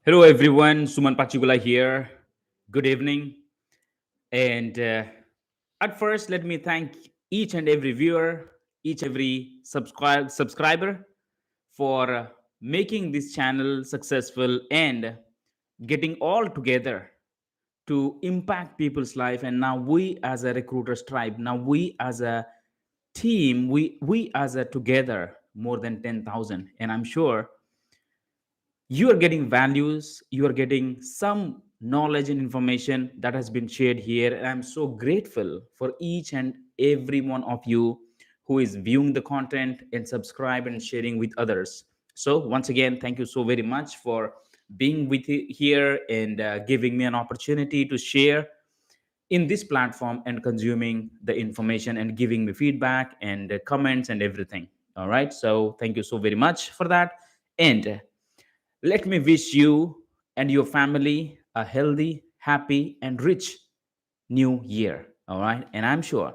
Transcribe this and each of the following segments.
Hello, everyone. Suman Pachigulla here. Good evening. And at first, let me thank each and every viewer, each every subscriber for making this channel successful and getting all together to impact people's life. And now we as a recruiters tribe, now we as a team, we as a together more than 10,000. And I'm sure you are getting values, you are getting some knowledge and information that has been shared here, and I'm so grateful for each and every one of you who is viewing the content and subscribe and sharing with others. So once again, thank you so very much for being with here and giving me an opportunity to share in this platform and consuming the information and giving me feedback and comments and everything. All right, so thank you so very much for that. And let me wish you and your family a healthy, happy, and rich new year. All right. And I'm sure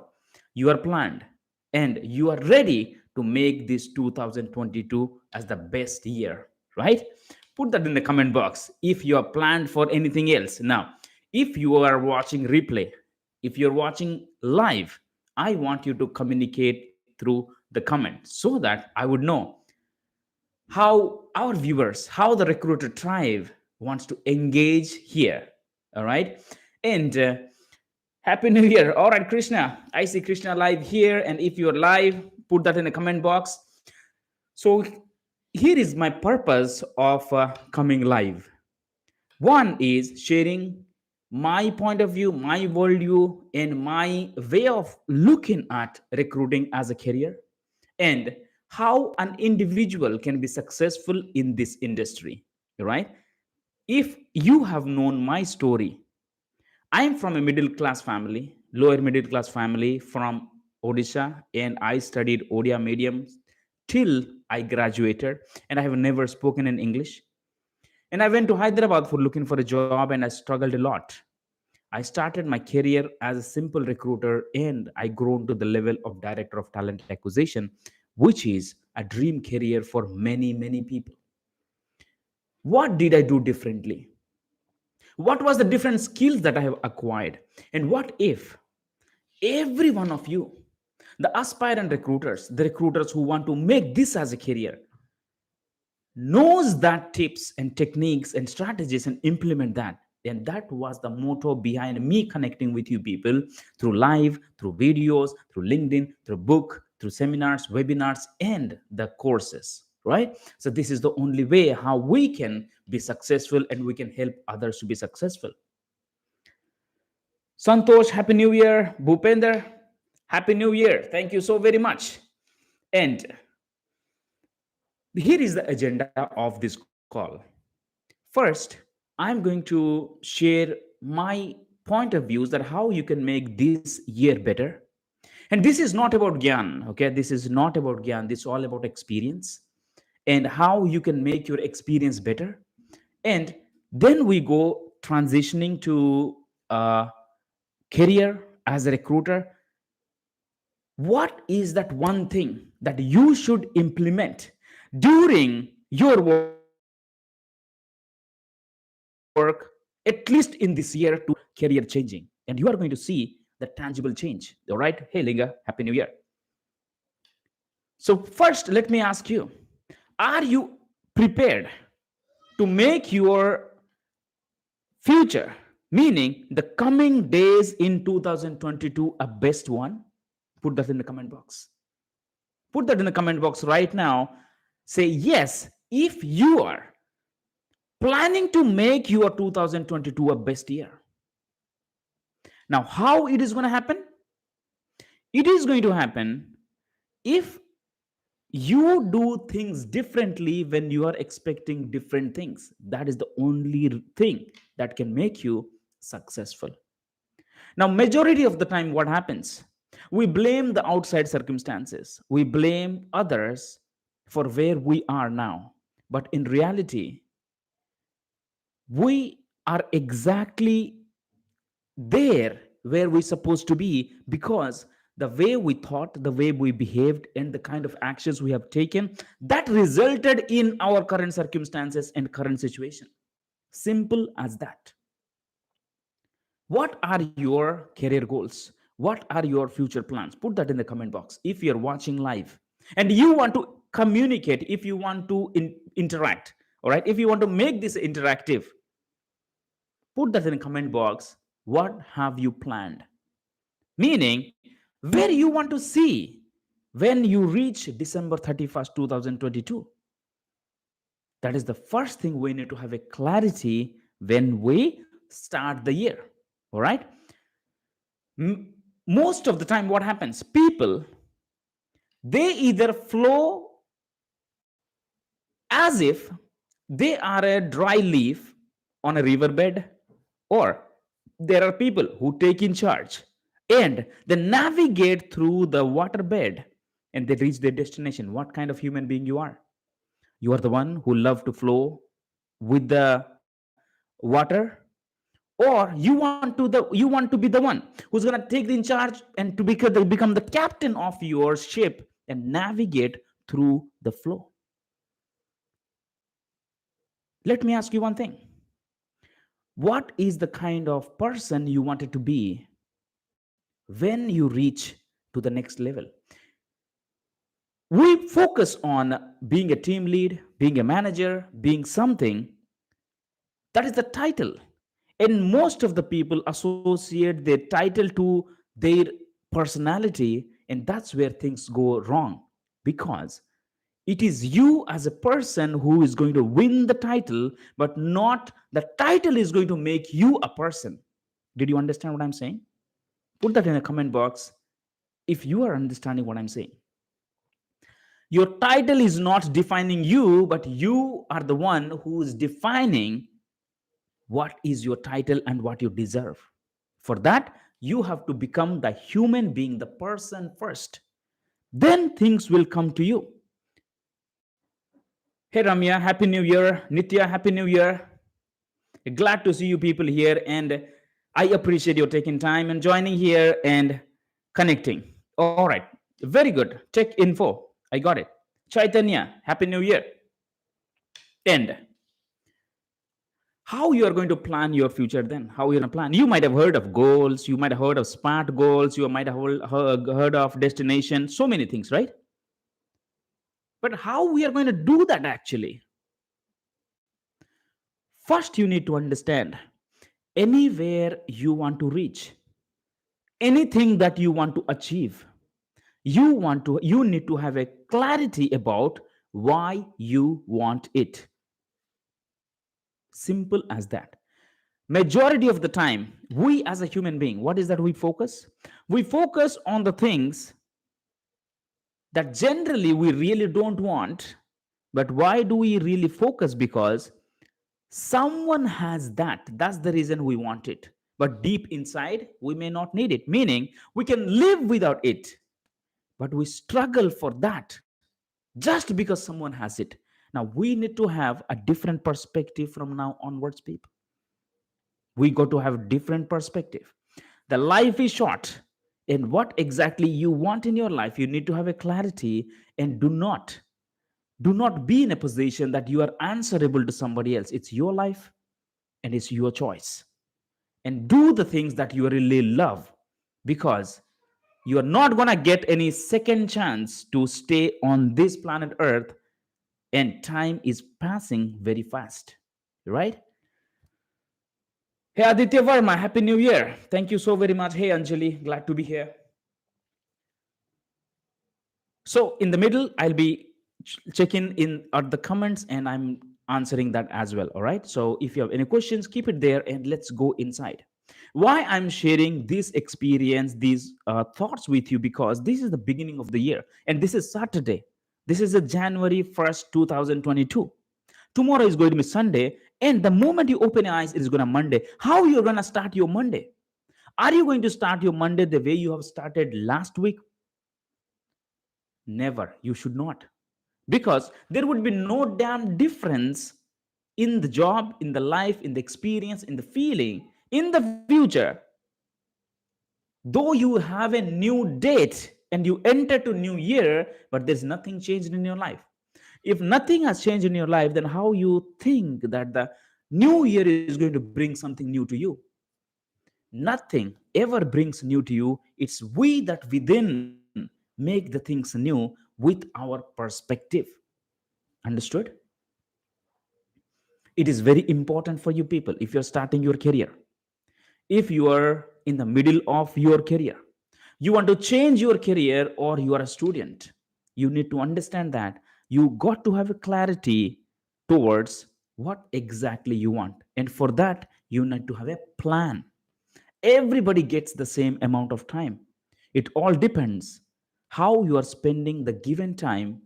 you are planned and you are ready to make this 2022 as the best year, right? Put that in the comment box if you are planned for anything else. Now, if you are watching replay, if you're watching live, I want you to communicate through the comment so that I would know how our viewers, how the recruiter tribe wants to engage here. All right. And Happy New Year. All right, Krishna. I see Krishna live here. And if you're live, put that in the comment box. So here is my purpose of coming live. One is sharing my point of view, my worldview, and my way of looking at recruiting as a career, and how an individual can be successful in this industry. Right? If you have known my story, I am from a middle class family, lower middle class family from Odisha, and I studied Odia medium till I graduated, and I have never spoken in English. And I went to Hyderabad for looking for a job, and I struggled a lot. I started my career as a simple recruiter, and I grown to the level of director of talent acquisition, which is a dream career for many, many people. What did I do differently? What was the different skills that I have acquired? And what if every one of you, the aspirant recruiters, the recruiters who want to make this as a career, knows that tips and techniques and strategies and implement that? And that was the motto behind me connecting with you people through live, through videos, through LinkedIn, through book, through seminars, webinars, and the courses, right? So this is the only way how we can be successful and we can help others to be successful. Santosh, Happy New Year. Bhupender, Happy New Year. Thank you so very much. And here is the agenda of this call. First, I'm going to share my point of views that how you can make this year better. And this is not about Gyan, okay? This is not about Gyan. This is all about experience and how you can make your experience better. And then we go transitioning to career as a recruiter. What is that one thing that you should implement during your work, at least in this year, to make your career changing? And you are going to see the tangible change. All right. Hey, Linga, Happy New Year. So, first, let me ask you, are you prepared to make your future, meaning the coming days in 2022, a best one? Put that in the comment box. Put that in the comment box right now. Say yes if you are planning to make your 2022 a best year. Now, how it is going to happen? It is going to happen if you do things differently when you are expecting different things. That is the only thing that can make you successful. Now, majority of the time, what happens? We blame the outside circumstances. We blame others for where we are now. But in reality, we are exactly there where we're supposed to be because the way we thought, the way we behaved, and the kind of actions we have taken that resulted in our current circumstances and current situation. Simple as that. What are your career goals? What are your future plans? Put that in the comment box if you're watching live and you want to communicate, if you want to interact, all right? If you want to make this interactive, put that in the comment box. What have you planned? Meaning, where you want to see when you reach December 31st, 2022. That is the first thing we need to have a clarity when we start the year. All right. Most of the time, what happens? People, they either flow as if they are a dry leaf on a riverbed, or there are people who take in charge and they navigate through the waterbed and they reach their destination. What kind of human being you are? You are the one who love to flow with the water, or you want to be the one who's going to take the in charge and to become the captain of your ship and navigate through the flow. Let me ask you one thing. What is the kind of person you wanted to be when you reach to the next level? We focus on being a team lead, being a manager, being something. That is the title. And most of the people associate their title to their personality, and that's where things go wrong, because it is you as a person who is going to win the title, but not the title is going to make you a person. Did you understand what I'm saying? Put that in the comment box if you are understanding what I'm saying. Your title is not defining you, but you are the one who is defining what is your title and what you deserve. For that, you have to become the human being, the person first. Then things will come to you. Hey Ramya, Happy New Year. Nitya, Happy New Year. Glad to see you people here, and I appreciate you taking time and joining here and connecting. All right, very good. Tech info, I got it. Chaitanya, Happy New Year. And how you are going to plan your future then? How you're going to plan? You might have heard of goals, you might have heard of SMART goals, you might have heard of destination, so many things, right? But how we are going to do that actually? First, you need to understand anywhere you want to reach, anything that you want to achieve, you need to have a clarity about why you want it. Simple as that. Majority of the time, we as a human being, what is that we focus? We focus on the things that generally we really don't want. But why do we really focus? Because someone has that. That's the reason we want it. But deep inside, we may not need it. Meaning, we can live without it. But we struggle for that just because someone has it. Now, we need to have a different perspective from now onwards, people. We got to have different perspective. The life is short, and what exactly you want in your life, you need to have a clarity, and do not be in a position that you are answerable to somebody else. It's your life and it's your choice. And do the things that you really love, because you are not going to get any second chance to stay on this planet Earth, and time is passing very fast, right? Hey Aditya Verma, Happy New Year. Thank you so very much. Hey Anjali, glad to be here. So in the middle, I'll be checking in at the comments and I'm answering that as well. All right. So if you have any questions, keep it there and let's go inside. Why I'm sharing this experience, these thoughts with you, because this is the beginning of the year and this is Saturday. This is a January 1st, 2022. Tomorrow is going to be Sunday, and the moment you open your eyes, it is going to Monday. How you're going to start your Monday? Are you going to start your Monday the way you have started last week? Never. You should not. Because there would be no damn difference in the job, in the life, in the experience, in the feeling, in the future. Though you have a new date and you enter to new year, but there's nothing changed in your life. If nothing has changed in your life, then how you think that the New year is going to bring something new to you. Nothing ever brings new to you. It's we that within make the things new with our perspective. Understood? It is very important for you people if you're starting your career, if you are in the middle of your career, you want to change your career, or you are a student, you need to understand that you got to have a clarity towards what exactly you want, and for that you need to have a plan. Everybody gets the same amount of time. It all depends how you are spending the given time.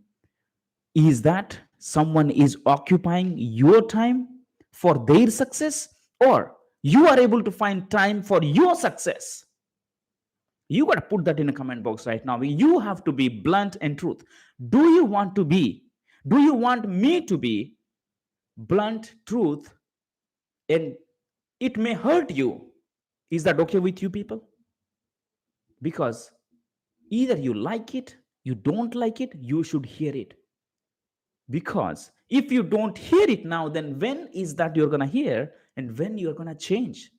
Is that someone is occupying your time for their success, or you are able to find time for your success? You got to put that in a comment box right now. You have to be blunt and truth. Do you want me to be blunt truth, and it may hurt you? Is that okay with you people? Because either you like it, you don't like it, you should hear it. Because if you don't hear it now, then when is that you're going to hear, and when you're going to change?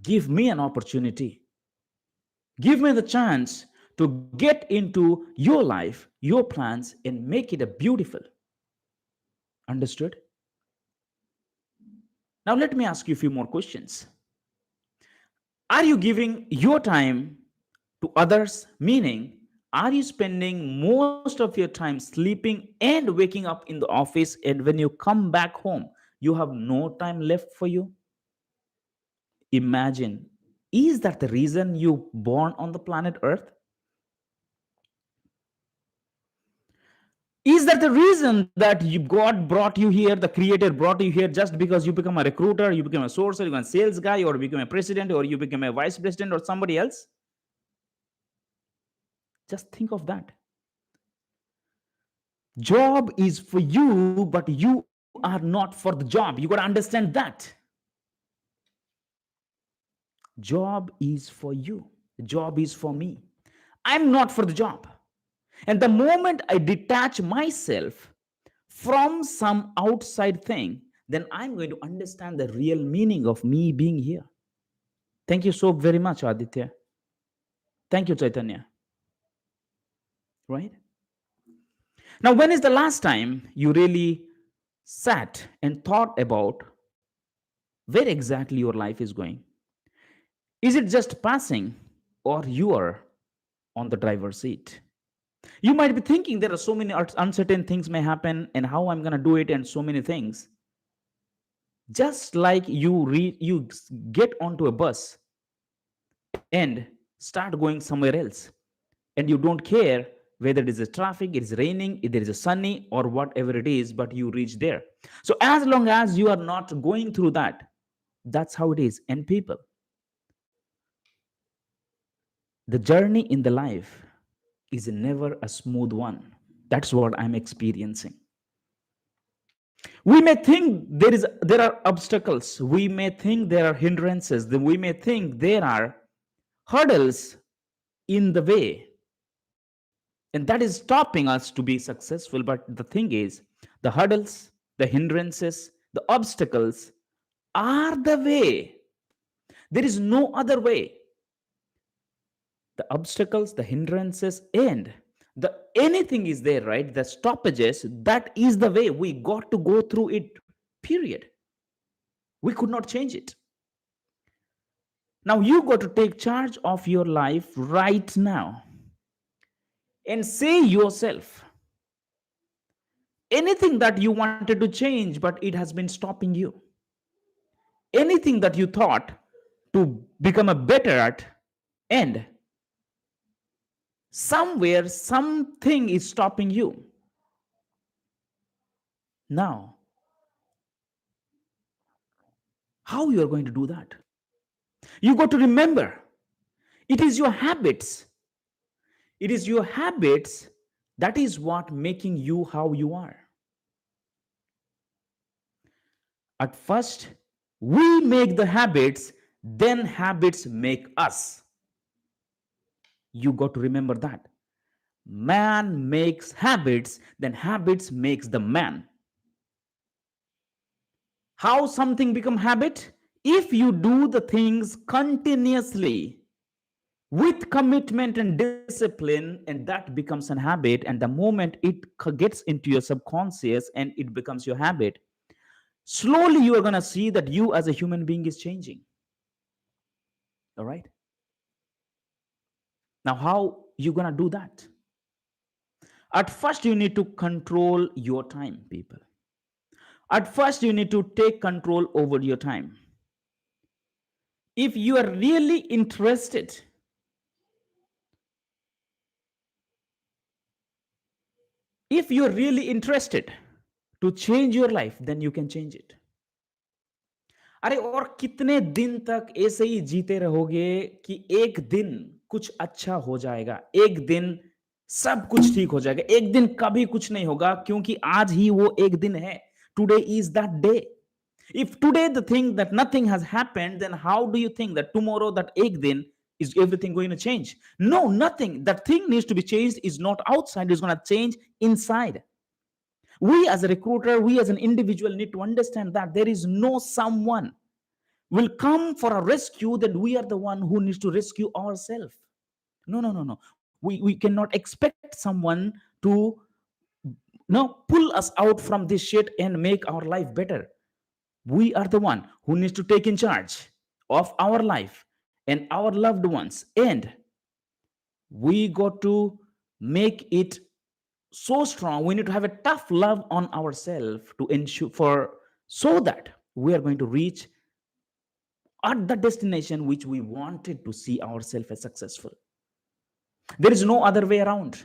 Give me an opportunity. Give me the chance to get into your life, your plans, and make it a beautiful. Understood? Now let me ask you a few more questions. Are you giving your time to others? Meaning, are you spending most of your time sleeping and waking up in the office, and when you come back home, you have no time left for you? Imagine, is that the reason you born on the planet Earth? Is that the reason that God brought you here, the creator brought you here, just because you become a recruiter, you become a sourcer, you become a sales guy, or you become a president, or you become a vice president, or somebody else? Just think of that. Job is for you, but you are not for the job. You got to understand that. Job is for you. Job is for me. I'm not for the job. And the moment I detach myself from some outside thing, then I'm going to understand the real meaning of me being here. Thank you so very much, Aditya. Thank you, Chaitanya. Right? Now, when is the last time you really sat and thought about where exactly your life is going? Is it just passing, or you are on the driver's seat? You might be thinking there are so many uncertain things may happen, and how I'm going to do it, and so many things. Just like you get onto a bus and start going somewhere else, and you don't care whether it is a traffic, it is raining, if there is a sunny, or whatever it is, but you reach there. So as long as you are not going through that, that's how it is. And people, the journey in the life is never a smooth one. That's what I'm experiencing. We may think there are obstacles, we may think there are hindrances, we may think there are hurdles in the way, and that is stopping us to be successful. But the thing is, the hurdles, the hindrances, the obstacles are the way. There is no other way. The obstacles, the hindrances, and the anything is there, right? The stoppages, that is the way. We got to go through it, period. We could not change it. Now you got to take charge of your life right now and say yourself anything that you wanted to change, but it has been stopping you. Anything that you thought to become a better at, and somewhere something is stopping you. Now, how you are going to do that? You got to remember, it is your habits. It is your habits that is what making you how you are. At first, we make the habits, then habits make us. You got to remember that. Man makes habits, then habits makes the man. How something become habit? If you do the things continuously with commitment and discipline, and that becomes an habit, and the moment it gets into your subconscious and it becomes your habit, slowly you are going to see that you as a human being is changing. All right, now how you going to do that? At first you need to control your time, people. At first you need to take control over your time. If you are really interested, if you're really interested to change your life, then you can change it. अरे और कितने दिन तक ऐसे ही जीते रहोगे कि एक दिन कुछ अच्छा हो जाएगा, एक दिन सब कुछ ठीक हो जाएगा, एक दिन कभी कुछ नहीं होगा, क्योंकि आज ही वो एक दिन है. Today is that day. If today the thing that nothing has happened, then how do you think that tomorrow, that ek din, is everything going to change? No, nothing. That thing needs to be changed is not outside, it's going to change inside. We as a recruiter, we as an individual need to understand that there is no someone will come for a rescue, that we are the one who needs to rescue ourselves. No, no, no, no. We cannot expect someone to pull us out from this shit and make our life better. We are the one who needs to take in charge of our life and our loved ones, and we got to make it so strong. We need to have a tough love on ourselves to ensure for so that we are going to reach at the destination which we wanted to see ourselves as successful. There is no other way around.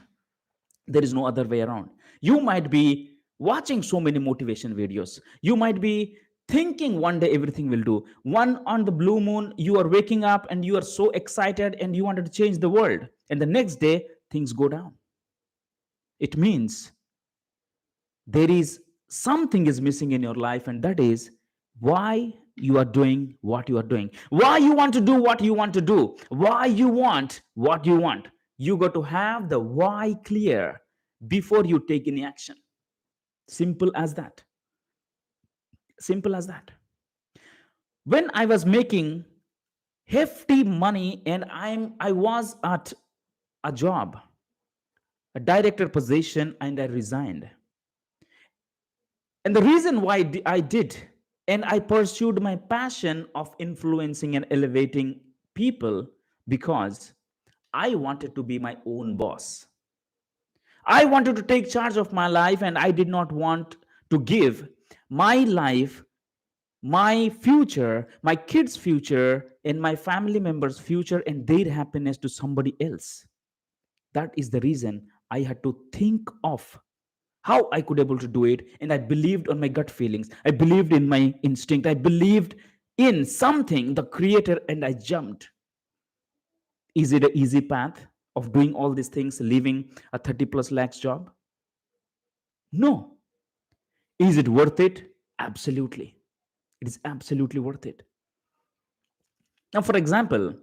There is no other way around. You might be watching so many motivation videos. You might be thinking one day everything will do. One on the blue moon, you are waking up and you are so excited and you wanted to change the world. And the next day, things go down. It means there is something is missing in your life, and that is why you are doing what you are doing, why you want to do what you want to do, why you want what you want. You got to have the why clear before you take any action. Simple as that. Simple as that. When I was making hefty money and I was at a job, a director position, and I resigned. And the reason why I did, and I pursued my passion of influencing and elevating people, because I wanted to be my own boss. I wanted to take charge of my life, and I did not want to give my life, my future, my kids' future, and my family members' future and their happiness to somebody else. That is the reason I had to think of how I could able to do it, and I believed on my gut feelings. I believed in my instinct. I believed in something, the creator, and I jumped. Is it an easy path of doing all these things, leaving a 30 plus lakhs job? No. Is it worth it? Absolutely. It is absolutely worth it. Now, for example,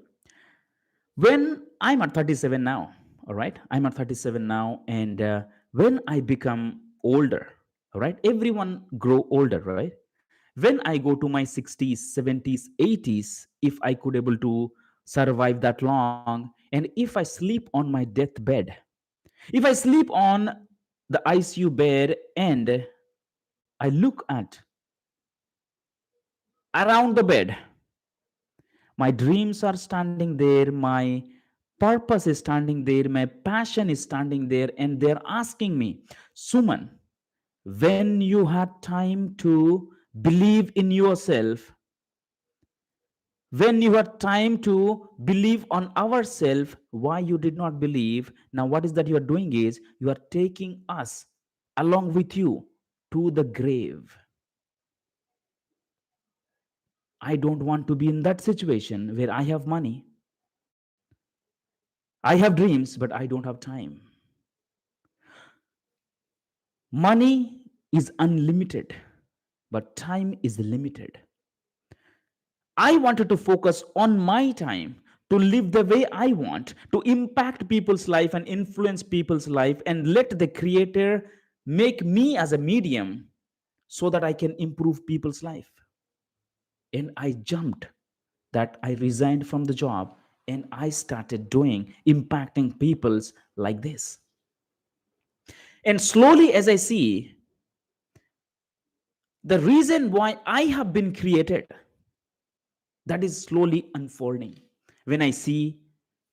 when I'm at 37 now, all right, I'm at 37 now, and when I become older, all right, everyone grow older, right? When I go to my 60s, 70s, 80s, if I could able to survive that long, and if I sleep on my deathbed, if I sleep on the ICU bed, and I look at around the bed, my dreams are standing there, my purpose is standing there, my passion is standing there, and they're asking me, Suman, when you had time to believe in yourself, when you had time to believe on ourselves, why you did not believe? Now what is that you are doing is you are taking us along with you to the grave. I don't want to be in that situation where I have money, I have dreams, but I don't have time. Money is unlimited, but time is limited. I wanted to focus on my time to live the way I want, to impact people's life and influence people's life, and let the creator make me as a medium so that I can improve people's life. And I jumped, that I resigned from the job and I started doing, impacting people's like this. And slowly, as I see, the reason why I have been created, that is slowly unfolding. When I see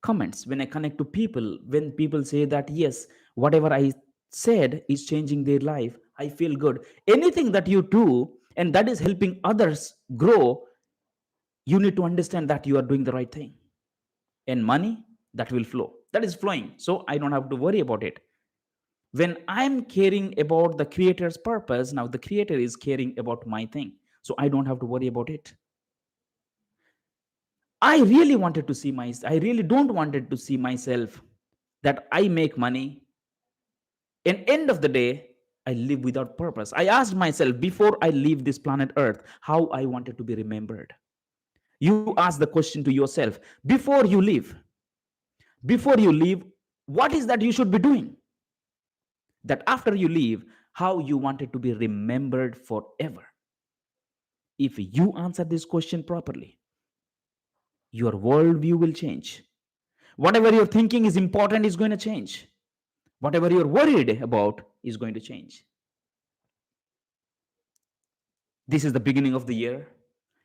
comments, when I connect to people, when people say that yes, whatever I said is changing their life, I feel good. Anything that you do and that is helping others grow, you need to understand that you are doing the right thing, and money, that will flow, that is flowing, so I don't have to worry about it. When I'm caring about the creator's purpose, now the creator is caring about my thing, so I don't have to worry about it. I really wanted to see I really don't wanted to see myself that I make money and end of the day I live without purpose. I asked myself before I leave this planet Earth how I wanted to be remembered. You ask the question to yourself before you leave, what is that you should be doing? That after you leave, how you wanted to be remembered forever. If you answer this question properly, your worldview will change. Whatever you're thinking is important is going to change. Whatever you're worried about is going to change. This is the beginning of the year,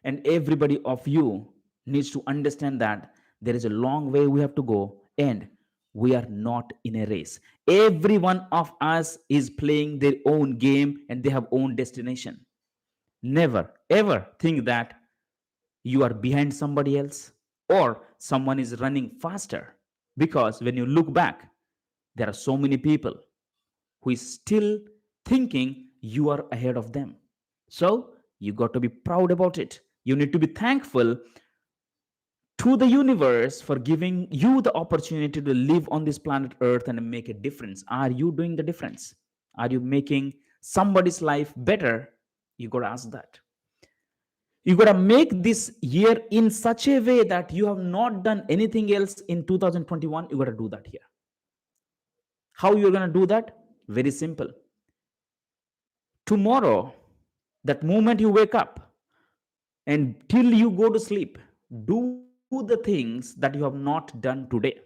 and everybody of you needs to understand that there is a long way we have to go, and we are not in a race. Every one of us is playing their own game and they have own destination. Never ever think that you are behind somebody else or someone is running faster, because when you look back, there are so many people who is still thinking you are ahead of them. So you got to be proud about it. You need to be thankful to the universe for giving you the opportunity to live on this planet Earth and make a difference. Are you doing the difference? Are you making somebody's life better? You got to ask that. You got to make this year in such a way that you have not done anything else in 2021. You got to do that here. How you're going to do that? Very simple. Tomorrow, that moment you wake up and till you go to sleep, do the things that you have not done today.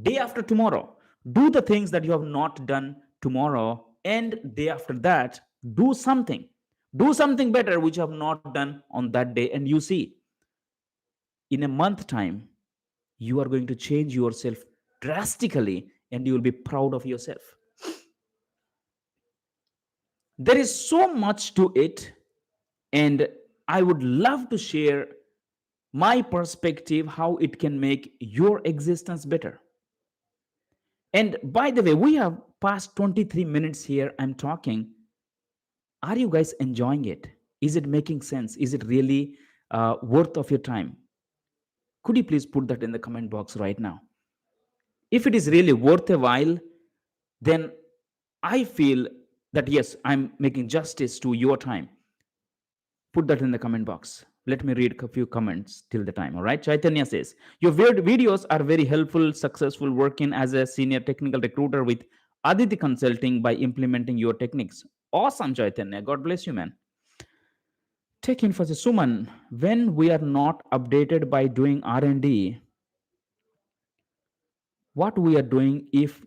Day after tomorrow, do the things that you have not done tomorrow, and day after that, do something. Do something better which you have not done on that day, and you see, in a month time, you are going to change yourself drastically and you will be proud of yourself. There is so much to it, and I would love to share my perspective how it can make your existence better. And by the way, we have past 23 minutes here. I'm talking. Are you guys enjoying it? Is it making sense? Is it really worth of your time? Could you please put that in the comment box right now? If it is really worth a while, then I feel that yes, I'm making justice to your time. Put that in the comment box. Let me read a few comments till the time. All right. Chaitanya says, your videos are very helpful, successful working as a senior technical recruiter with Aditi Consulting by implementing your techniques. Awesome, Chaitanya. God bless you, man. Take in for the Suman. When we are not updated by doing R&D, what we are doing, if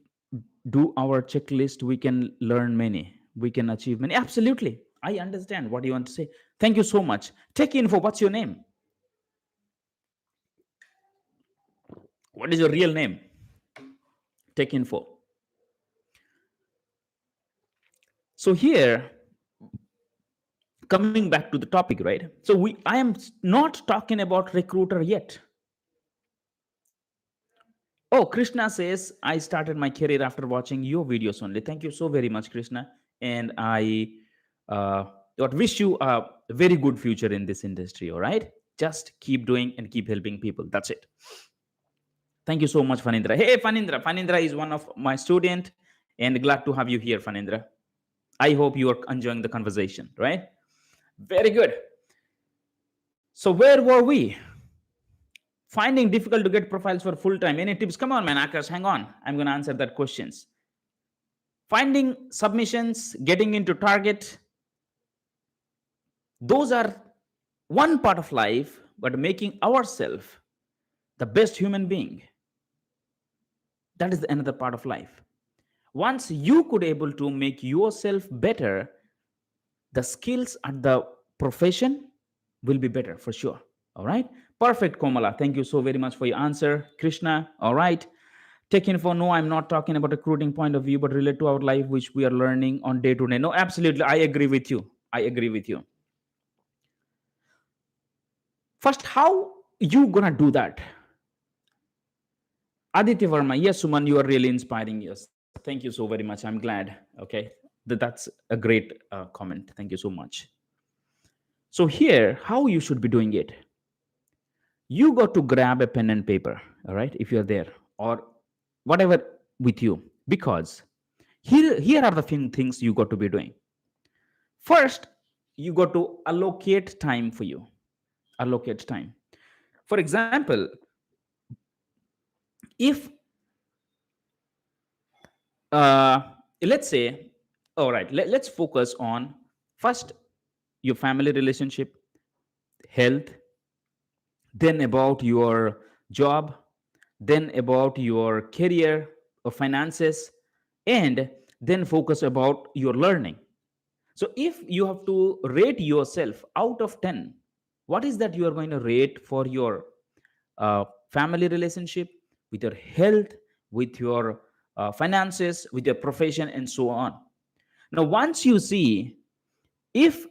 do our checklist, we can learn many, we can achieve many. Absolutely, I understand what you want to say. Thank you so much. Tech info, what's your name? What is your real name? Tech info. So here, coming back to the topic, right? So I am not talking about recruiter yet. Oh, Krishna says, I started my career after watching your videos only. Thank you so very much, Krishna. And I uh, wish you a very good future in this industry. All right. Just keep doing and keep helping people. That's it. Thank you so much, Fanindra. Hey, Fanindra. Fanindra is one of my student, and glad to have you here, Fanindra. I hope you are enjoying the conversation, right? Very good. So where were we? Finding difficult to get profiles for full time. Any tips? Come on, man, Akash, hang on. I'm going to answer that questions. Finding submissions, getting into target. Those are one part of life, but making ourselves the best human being, that is another part of life. Once you could able to make yourself better, the skills and the profession will be better for sure. All right. Perfect, Komala. Thank you so very much for your answer. Krishna. All right. Take info. No, I'm not talking about a recruiting point of view, but relate to our life, which we are learning on day to day. No, absolutely. I agree with you. I agree with you. First, how you gonna do that? Aditya Verma. Yes, Suman, you are really inspiring. Yes. Thank you so very much. I'm glad. Okay. That's a great comment. Thank you so much. So here, how you should be doing it. You got to grab a pen and paper, all right, if you're there, or whatever with you, because here are the things you got to be doing. First, you got to allocate time for you. Allocate time. For example, if uh, let's say, all right, let's focus on first your family relationship, health, then about your job, then about your career or finances, and then focus about your learning. So if you have to rate yourself out of 10, what is that you are going to rate for your family relationship, with your health, with your finances, with your profession, and so on? Now once you see, if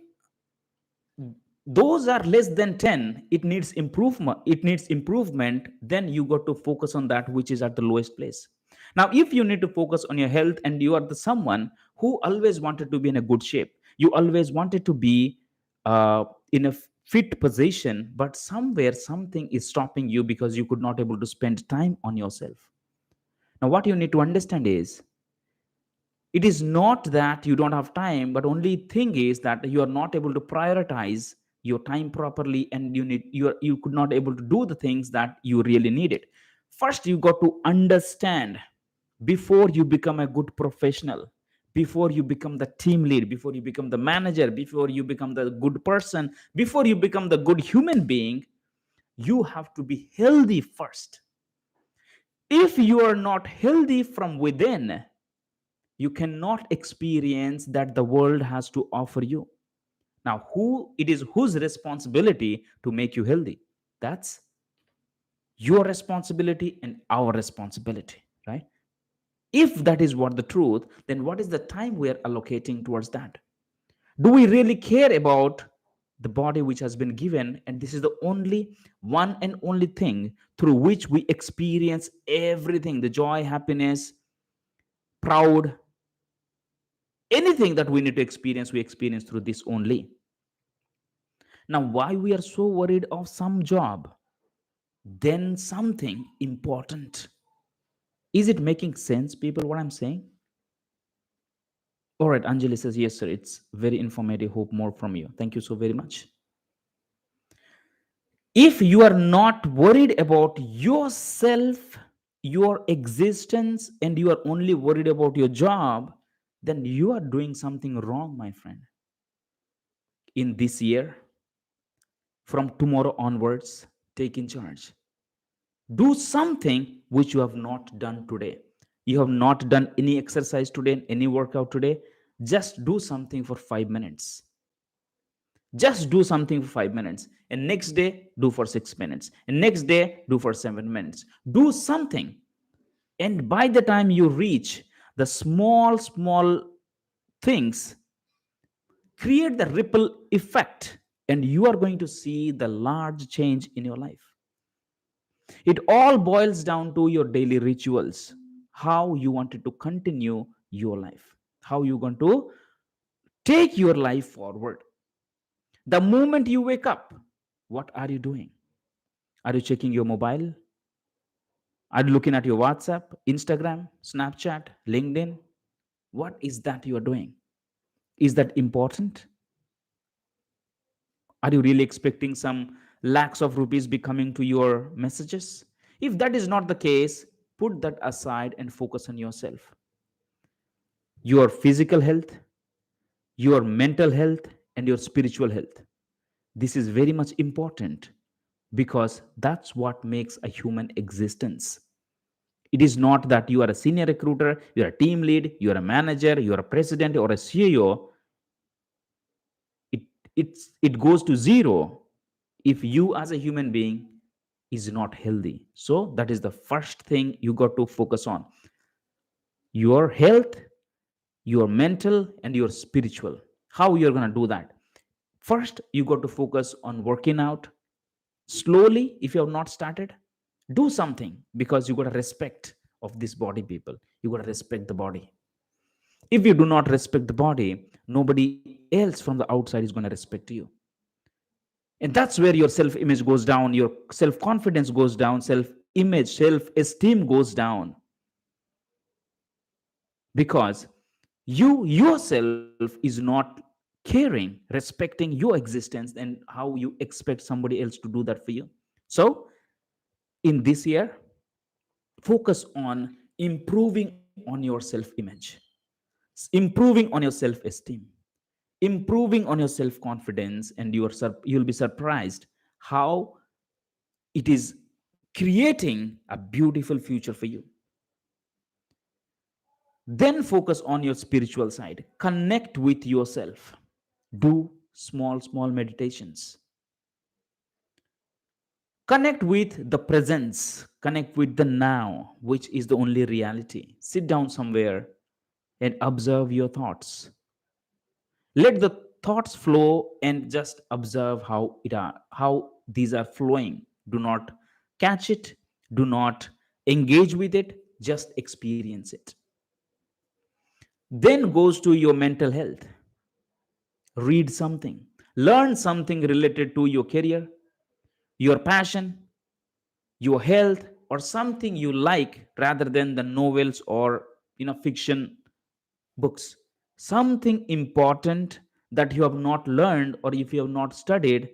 those are less than 10, it needs improvement, then you got to focus on that which is at the lowest place. Now if you need to focus on your health, and you are the someone who always wanted to be in a good shape, you always wanted to be in a fit position, but somewhere something is stopping you because you could not able to spend time on yourself. Now what you need to understand is, it is not that you don't have time, but only thing is that you are not able to prioritize your time properly, and you could not able to do the things that you really needed. First you got to understand, before you become a good professional, before you become the team lead, before you become the manager, before you become the good person, before you become the good human being, you have to be healthy first. If you are not healthy from within, you cannot experience that the world has to offer you. Now who it is, whose responsibility to make you healthy? That's your responsibility and our responsibility, right? If that is what the truth, then what is the time we are allocating towards that? Do we really care about the body which has been given, and this is the only one and only thing through which we experience everything, the joy, happiness, proud, anything that we need to experience, we experience through this only. Now why we are so worried of some job, then something important? Is it making sense, people, what I'm saying? All right, Anjali says yes sir, it's very informative, hope more from you. Thank you so very much. If you are not worried about yourself, your existence, and you are only worried about your job, then you are doing something wrong, my friend. In this year, from tomorrow onwards, take in charge. Do something which you have not done today. You have not done any exercise today, any workout today. Just do something for 5 minutes. Just do something for 5 minutes. And next day, do for 6 minutes. And next day, do for 7 minutes. Do something. And by the time you reach the small things, create the ripple effect, and you are going to see the large change in your life. It all boils down to your daily rituals, how you wanted to continue your life, how you going to take your life forward. The moment you wake up, what are you doing? Are you checking your mobile? Are you looking at your WhatsApp, Instagram, Snapchat, LinkedIn? What is that you are doing? Is that important? Are you really expecting some lakhs of rupees be coming to your messages? If that is not the case, put that aside and focus on yourself, your physical health, your mental health, and your spiritual health. This is very much important because that's what makes a human existence. It is not that you are a senior recruiter, you are a team lead, you are a manager, you are a president or a CEO. It it goes to zero if you as a human being is not healthy. So that is the first thing you got to focus on: your health, your mental, and your spiritual. How you're going to do that? First, you got to focus on working out slowly. If you have not started, do something, because you got to respect of this body, people. You got to respect the body. If you do not respect the body, nobody else from the outside is going to respect you. And that's where your self image goes down, your self confidence goes down, self image, self esteem goes down, because you yourself is not caring, respecting your existence, and how you expect somebody else to do that for you. So in this year, focus on improving on your self image, improving on your self esteem, improving on your self confidence, and you'll be surprised how it is creating a beautiful future for you. Then focus on your spiritual side. Connect with yourself. Do small meditations. Connect with the presence. Connect with the now, which is the only reality. Sit down somewhere and observe your thoughts. Let the thoughts flow and just observe how these are flowing. Do not catch it. Do not engage with it. Just experience it. Then goes to your mental health. Read something, learn something related to your career, your passion, your health, or something you like, rather than the novels or fiction books. Something important that you have not learned, or if you have not studied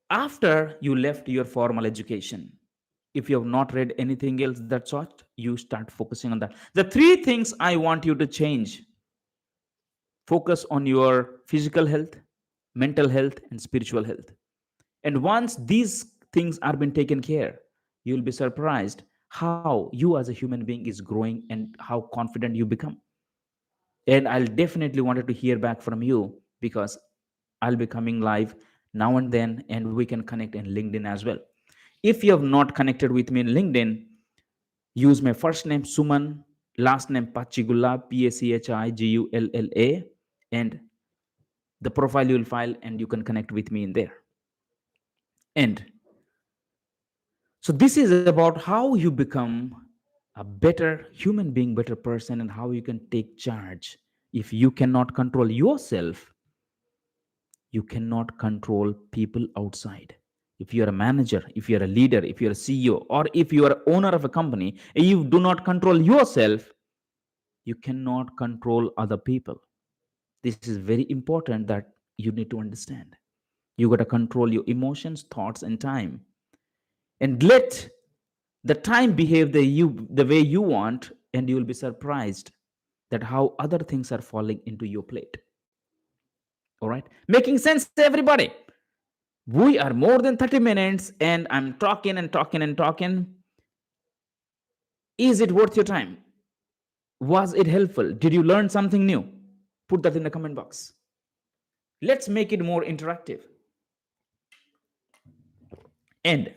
after you left your formal education. If you have not read anything else, that's what you start focusing on. That the three things I want you to change: focus on your physical health, mental health, and spiritual health. And once these things are being taken care, you'll be surprised how you as a human being is growing and how confident you become. And I'll definitely wanted to hear back from you, because I'll be coming live now and then, and we can connect in LinkedIn as well. If you have not connected with me in LinkedIn, use my first name Suman, last name Pachigulla, Pachigulla, and the profile you'll file, and you can connect with me in there. And so this is about how you become a better human being, better person, and how you can take charge. If you cannot control yourself, you cannot control people outside. If you're a manager, if you're a leader, if you're a CEO, or if you are owner of a company, and you do not control yourself, you cannot control other people. This is very important that you need to understand. You got to control your emotions, thoughts, and time, and let the time behave the way you want, and you will be surprised that how other things are falling into your plate. All right, making sense, everybody? We are more than 30 minutes, and I'm talking and talking and talking. Is it worth your time? Was it helpful? Did you learn something new? Put that in the comment box. Let's make it more interactive. And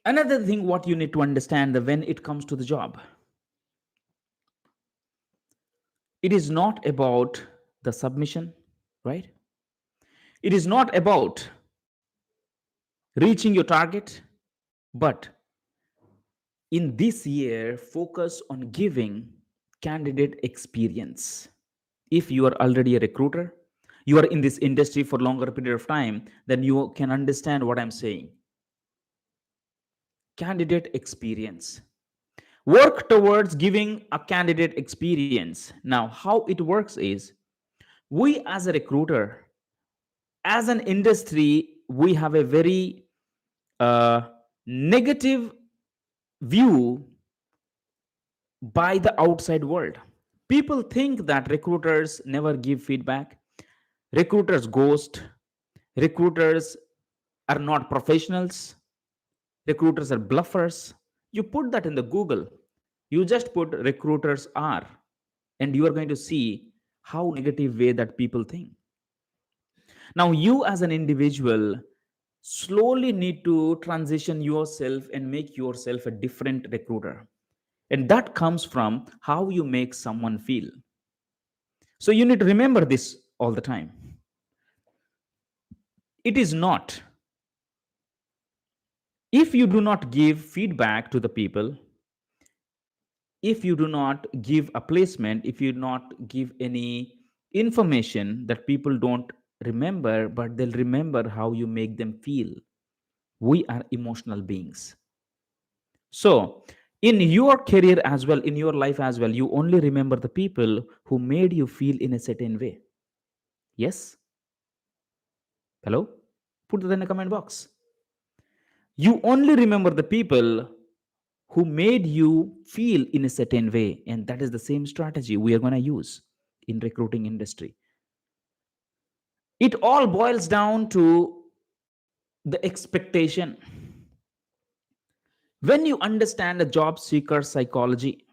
another thing, what you need to understand, that when it comes to the job, it is not about the submission, right? It is not about reaching your target, but in this year, focus on giving candidate experience. If you are already a recruiter, you are in this industry for longer period of time, then you can understand what I'm saying. Candidate experience. Work towards giving a candidate experience. Now, how it works is, we as a recruiter, as an industry, we have a very negative view by the outside world. People think that recruiters never give feedback. Recruiters ghost. Recruiters are not professionals. Recruiters are bluffers. You put that in the Google. You just put recruiters are, and you are going to see how negative way that people think. Now, you as an individual slowly need to transition yourself and make yourself a different recruiter. And that comes from how you make someone feel. So you need to remember this all the time. It is not, if you do not give feedback to the people, if you do not give a placement, if you not give any information that people don't remember, but they'll remember how you make them feel. We are emotional beings. So, in your career as well, in your life as well, you only remember the people who made you feel in a certain way. Yes? Hello? Put it in the comment box. You only remember the people who made you feel in a certain way, and that is the same strategy we are going to use in recruiting industry. It all boils down to the expectation. When you understand a job seeker psychology,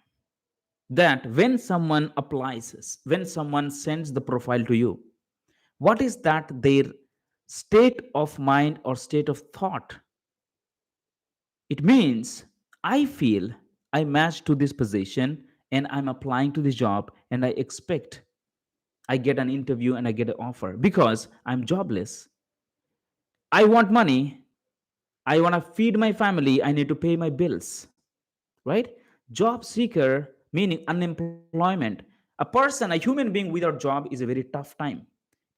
that when someone applies, when someone sends the profile to you, what is that their state of mind or state of thought? It means I feel I match to this position and I'm applying to this job and I expect I get an interview and I get an offer because I'm jobless. I want money. I want to feed my family. I need to pay my bills. Right? Job seeker meaning unemployment. A person, a human being without job is a very tough time.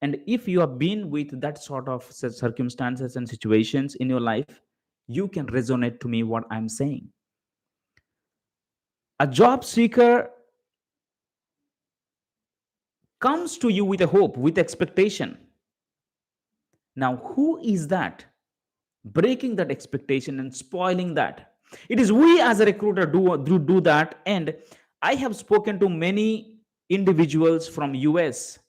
And if you have been with that sort of circumstances and situations in your life, you can resonate to me what I'm saying. A job seeker comes to you with a hope, with expectation. Now, who is that breaking that expectation and spoiling that? It is we as a recruiter do that. And I have spoken to many individuals from US,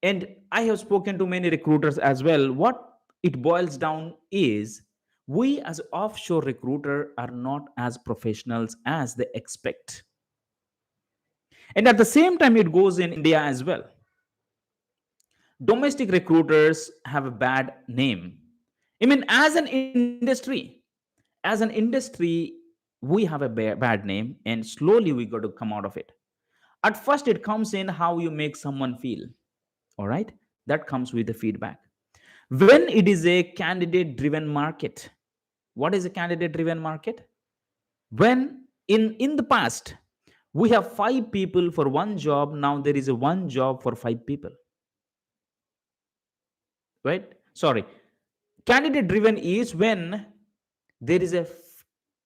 and I have spoken to many recruiters as well. What it boils down is we as offshore recruiter are not as professionals as they expect. And at the same time, it goes in India as well. Domestic recruiters have a bad name. I mean, as an industry, we have a bad name, and slowly we got to come out of it. At first, it comes in how you make someone feel. All right, that comes with the feedback. When it is a candidate driven market, what is a candidate driven market? When in the past we have 5 people for one job, now there is a one job for 5 people, right? Sorry, candidate driven is when there is a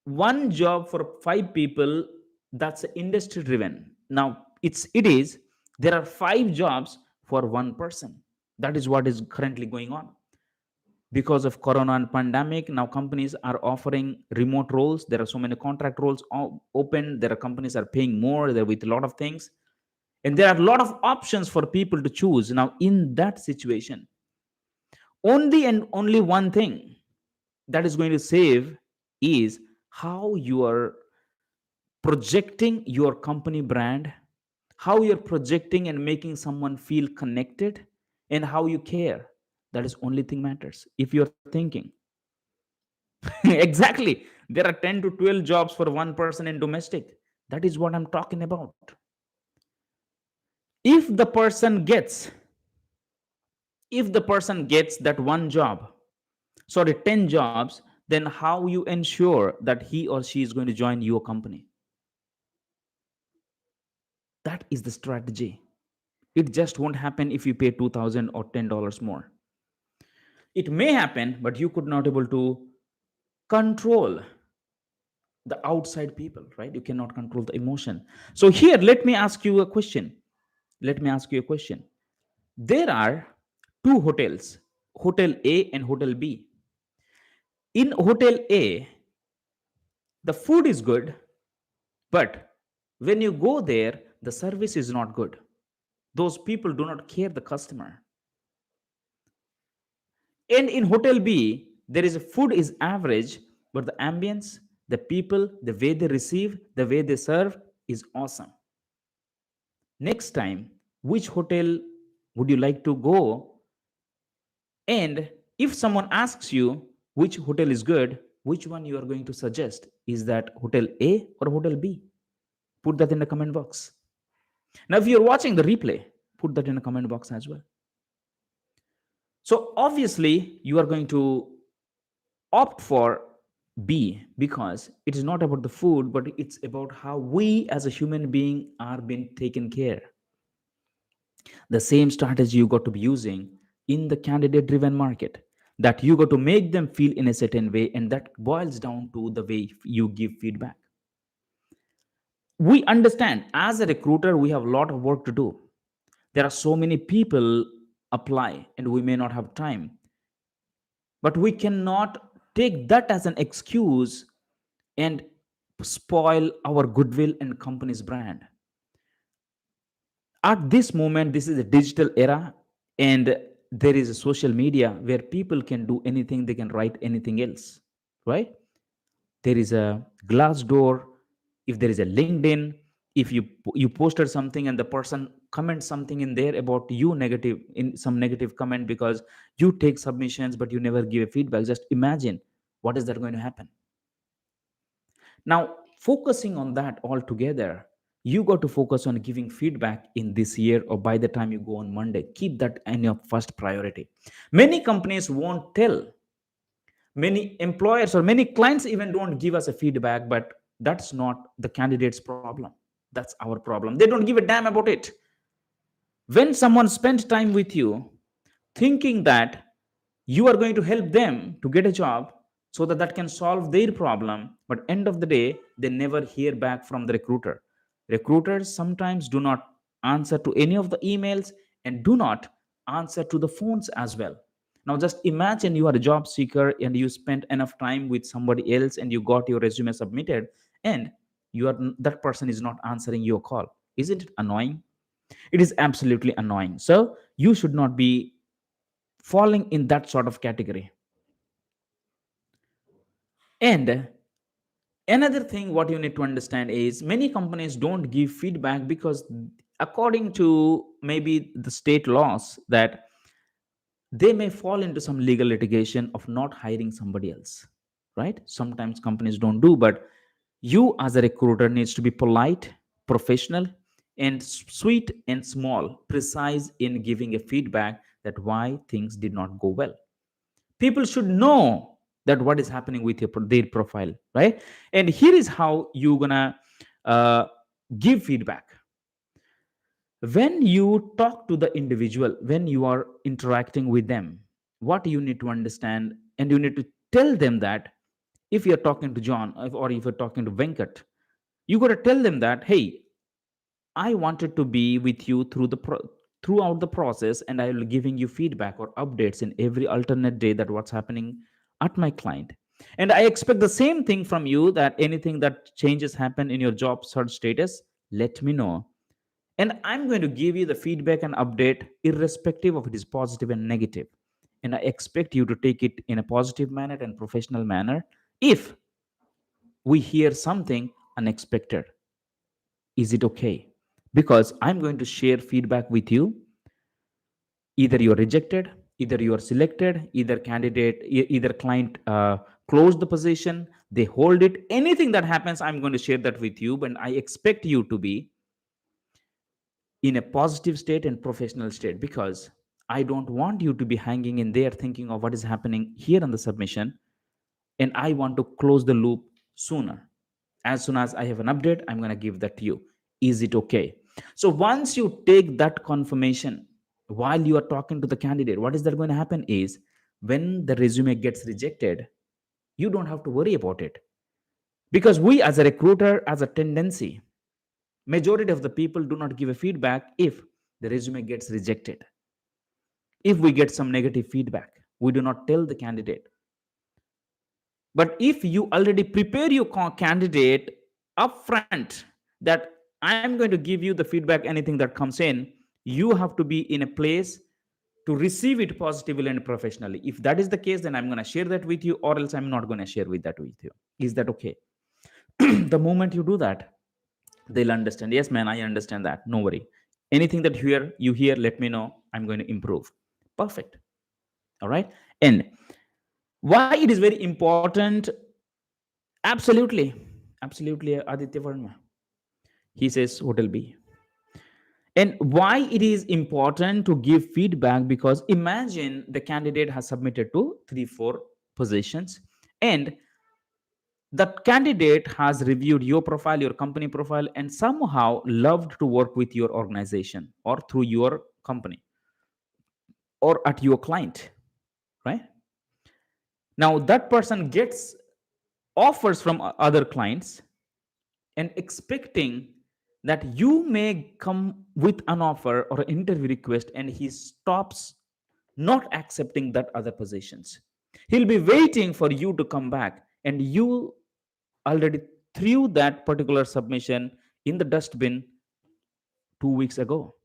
one job for 5 people. That's industry driven. Now it is there are 5 jobs for one person. That is what is currently going on. Because of corona and pandemic, now companies are offering remote roles. There are so many contract roles open. There are companies are paying more there with a lot of things, and there are a lot of options for people to choose. Now in that situation, only and only one thing that is going to save is how you are projecting your company brand, how you're projecting and making someone feel connected, and how you care. That is only thing matters. If you're thinking exactly, there are 10 to 12 jobs for one person in domestic. That is what I'm talking about. If the person gets, if the person gets that one job, sorry, 10 jobs, then how you ensure that he or she is going to join your company? That is the strategy. It just won't happen if you pay 2000 or $10 more. It may happen, but you could not able to control the outside people, right? You cannot control the emotion. So here, let me ask you a question. Let me ask you a question. There are two hotels, Hotel A and Hotel B. In Hotel A, the food is good, but when you go there, the service is not good. Those people do not care the customer. And in hotel B, there is a food is average, but the ambience, the people, the way they receive, the way they serve is awesome. Next time, which hotel would you like to go? And if someone asks you which hotel is good, which one you are going to suggest? Is that hotel A or hotel B? Put that in the comment box. Now, if you're watching the replay, put that in the comment box as well. So obviously, you are going to opt for B because it is not about the food, but it's about how we as a human being are being taken care. The same strategy you got to be using in the candidate driven market, that you got to make them feel in a certain way, and that boils down to the way you give feedback. We understand as a recruiter we have a lot of work to do. There are so many people apply and we may not have time, but we cannot take that as an excuse and spoil our goodwill and company's brand. At this moment, this is a digital era, and there is a social media where people can do anything, they can write anything else, right? There is a glass door. If there is a LinkedIn, if you posted something and the person comments something in there about you negative, in some negative comment, because you take submissions but you never give a feedback, just imagine what is that going to happen. Now, focusing on that altogether, you got to focus on giving feedback in this year or by the time you go on Monday. Keep that in your first priority. Many companies won't tell, many employers or many clients even don't give us a feedback, but that's not the candidate's problem. That's our problem. They don't give a damn about it. When someone spends time with you thinking that you are going to help them to get a job so that that can solve their problem, but end of the day they never hear back from the recruiter. Recruiters sometimes do not answer to any of the emails and do not answer to the phones as well. Now just imagine you are a job seeker and you spent enough time with somebody else and you got your resume submitted, and you are that person is not answering your call. Isn't it annoying? It is absolutely annoying. So you should not be falling in that sort of category. And another thing what you need to understand is many companies don't give feedback because according to maybe the state laws, that they may fall into some legal litigation of not hiring somebody else, right? Sometimes companies don't do, but you as a recruiter needs to be polite, professional, and sweet and small, precise in giving a feedback that why things did not go well. People should know that what is happening with their profile, right? And here is how you gonna uh, give feedback. When you talk to the individual, when you are interacting with them, what you need to understand, and you need to tell them that if you're talking to John, or if you're talking to Venkat, you got to tell them that, hey, I wanted to be with you throughout the process, and I will giving you feedback or updates in every alternate day that what's happening at my client. And I expect the same thing from you, that anything that changes happen in your job search status, let me know. And I'm going to give you the feedback and update irrespective of it is positive and negative. And I expect you to take it in a positive manner and professional manner. If we hear something unexpected, is it okay? Because I'm going to share feedback with you. Either you're rejected, either you are selected, either either client closed the position, they hold it, anything that happens, I'm going to share that with you. But I expect you to be in a positive state and professional state, because I don't want you to be hanging in there thinking of what is happening here on the submission, and I want to close the loop sooner. As soon as I have an update, I'm going to give that to you. Is it okay? So once you take that confirmation while you are talking to the candidate, what is that going to happen is, when the resume gets rejected, you don't have to worry about it, because we as a recruiter, as a tendency, majority of the people do not give a feedback if the resume gets rejected. If we get some negative feedback, we do not tell the candidate. But if you already prepare your candidate upfront that I'm going to give you the feedback, anything that comes in, You have to be in a place to receive it positively and professionally. If that is the case, then I'm going to share that with you, or else I'm not going to share with that with you. Is that okay? The moment you do that, they'll understand. Yes, man, I understand that. No worry. Anything that you hear, let me know. I'm going to improve. Perfect. All right. And why it is very important? Absolutely. Absolutely, Aditya Verma. He says Hotel B. And why it is important to give feedback, because imagine the candidate has submitted to 3 4 positions, and the candidate has reviewed your profile, your company profile, and somehow loved to work with your organization or through your company or at your client, right? Now that person gets offers from other clients and expecting that you may come with an offer or an interview request, and he stops not accepting that other positions. He'll be waiting for you to come back, and you already threw that particular submission in the dustbin 2 weeks ago.